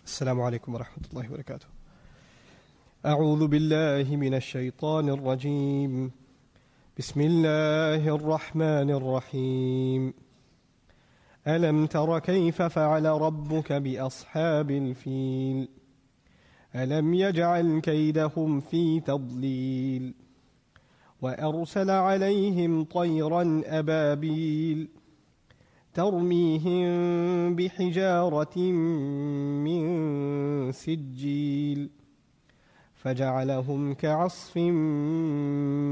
السلام عليكم ورحمة الله وبركاته. أعوذ بالله من الشيطان الرجيم. بسم الله الرحمن الرحيم. ألم تر كيف فعل ربك بأصحاب الفيل ألم يجعل كيدهم في تضليل وأرسل عليهم طيرا أبابيل ترميهم بحجارة من سجيل فجعلهم كعصف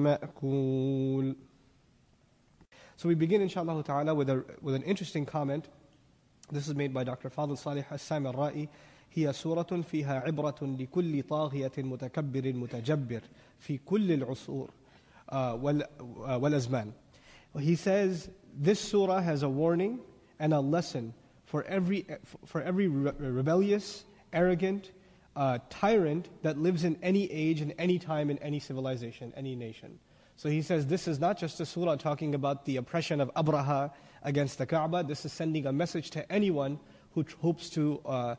مأكول. So we begin inshallah ta'ala with an interesting comment. This is made by Dr. Fadl Salih As-Samarra'i. هي سورة فيها عبرة لكل طاغية متكبر متجبر في كل العصور والأزمان. He says this surah has a warning and a lesson for every rebellious, arrogant tyrant that lives in any age, in any time, in any civilization, any nation. So he says this is not just a surah talking about the oppression of Abraha against the Kaaba. This is sending a message to anyone who hopes to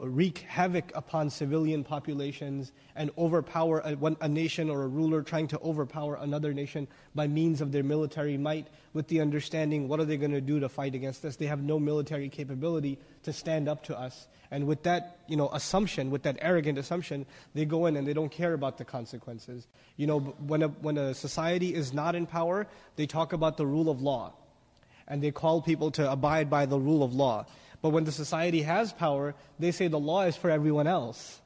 wreak havoc upon civilian populations and overpower a nation or a ruler trying to overpower another nation by means of their military might, with the understanding, what are they going to do to fight against us? They have no military capability to stand up to us. And with that assumption, with that arrogant assumption, they go in and they don't care about the consequences. When a society is not in power, they talk about the rule of law. And they call people to abide by the rule of law. But when the society has power, they say the law is for everyone else.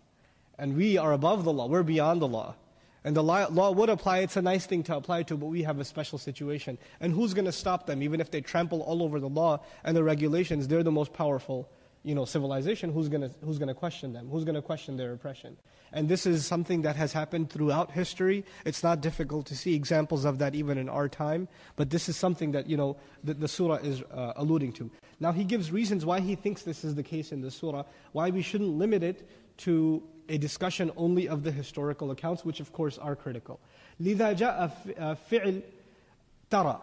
And we are above the law, we're beyond the law. And the law would apply, it's a nice thing to apply to, but we have a special situation. And who's going to stop them? Even if they trample all over the law and the regulations, they're the most powerful civilization. Who's going to question them? Who's going to question their oppression? And this is something that has happened throughout history. It's not difficult to see examples of that even in our time. But this is something that the surah is alluding to. Now he gives reasons why he thinks this is the case in the surah, why we shouldn't limit it to a discussion only of the historical accounts, which of course are critical. لِذَا جَاءَ فِعْلْ تَرَى.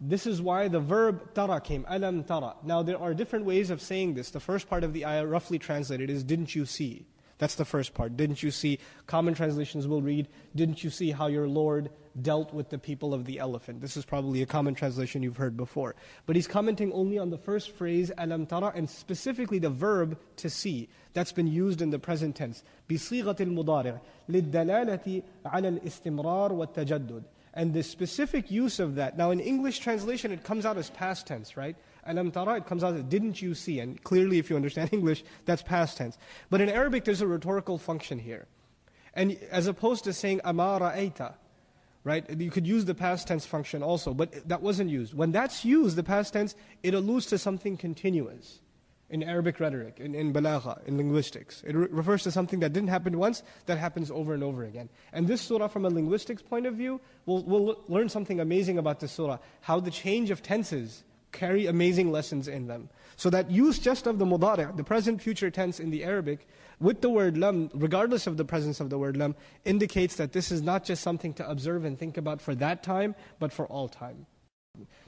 This is why the verb tara came, alam tara. Now there are different ways of saying this. The first part of the ayah, roughly translated, is didn't you see? That's the first part. Didn't you see? Common translations will read, didn't you see how your Lord dealt with the people of the elephant? This is probably a common translation you've heard before. But he's commenting only on the first phrase, alam tara, and specifically the verb to see. That's been used in the present tense. بِصِيغَةِ الْمُضَارِعِ لِلدَّلَالَةِ عَلَى الْإِسْتِمْرَارِ وَالتَّجَدُّدِ. And the specific use of that, now in English translation it comes out as past tense, right? Alam tara, it comes out as didn't you see? And clearly if you understand English, that's past tense. But in Arabic there's a rhetorical function here. And as opposed to saying ama ra'ayta, right? You could use the past tense function also, but that wasn't used. When that's used, the past tense, it alludes to something continuous. In Arabic rhetoric, in balagha, in linguistics. It refers to something that didn't happen once, that happens over and over again. And this surah, from a linguistics point of view, we'll learn something amazing about this surah, how the change of tenses carry amazing lessons in them. So that use just of the mudari', the present future tense in the Arabic, with the word lam, regardless of the presence of the word lam, indicates that this is not just something to observe and think about for that time, but for all time.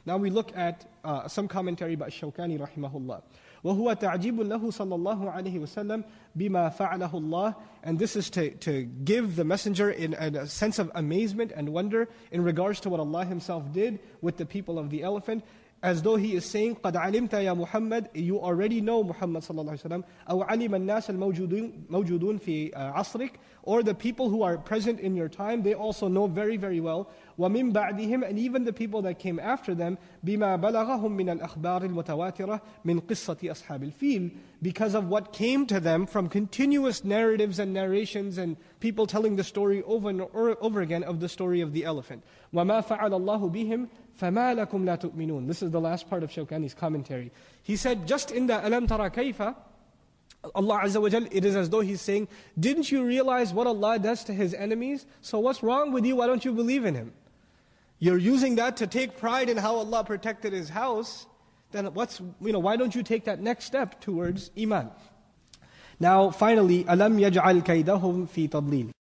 Now we look at some commentary by Shawkani rahimahullah. وَهُوَ تَعْجِيبٌ لَهُ صَلَّى اللَّهُ عَلَيْهِ وَسَلَّمْ بِمَا فَعَلَهُ اللَّهُ. And this is to give the messenger in a sense of amazement and wonder in regards to what Allah Himself did with the people of the elephant, as though He is saying, قَدْ عَلِمْتَ يَا مُحَمَّدْ, you already know Muhammad sallallahu alaihi wasallam, أَوْ عَلِمَ النَّاسَ الْمَوْجُودُونَ فِي عَصْرِكَ, or the people who are present in your time, they also know very, very well, وَمِن بَعْدِهِمْ, and even the people that came after them, بِمَا بَلَغَهُم مِنَ الْأَخْبَارِ الْمُتَوَاتِرَةِ مِنْ قِصَّةِ أَصْحَابِ الْفِيلِ, because of what came to them from continuous narratives and narrations and people telling the story over and over again of the story of the elephant. وَمَا فَعَلَ اللَّهُ بِهِمْ فَمَا لَكُمْ لَا تُؤْمِنُونَ. This is the last part of Shawkani's commentary. He said, just in the أَلَمْ تَرَى كَيْفَ, Allah Azza wa Jal, it is as though He's saying, didn't you realize what Allah does to His enemies? So what's wrong with you? Why don't you believe in Him? You're using that to take pride in how Allah protected His house. Then why don't you take that next step towards Iman? Now finally, أَلَمْ يَجْعَلْ كَيْدَهُمْ فِي تَضْلِيلٍ.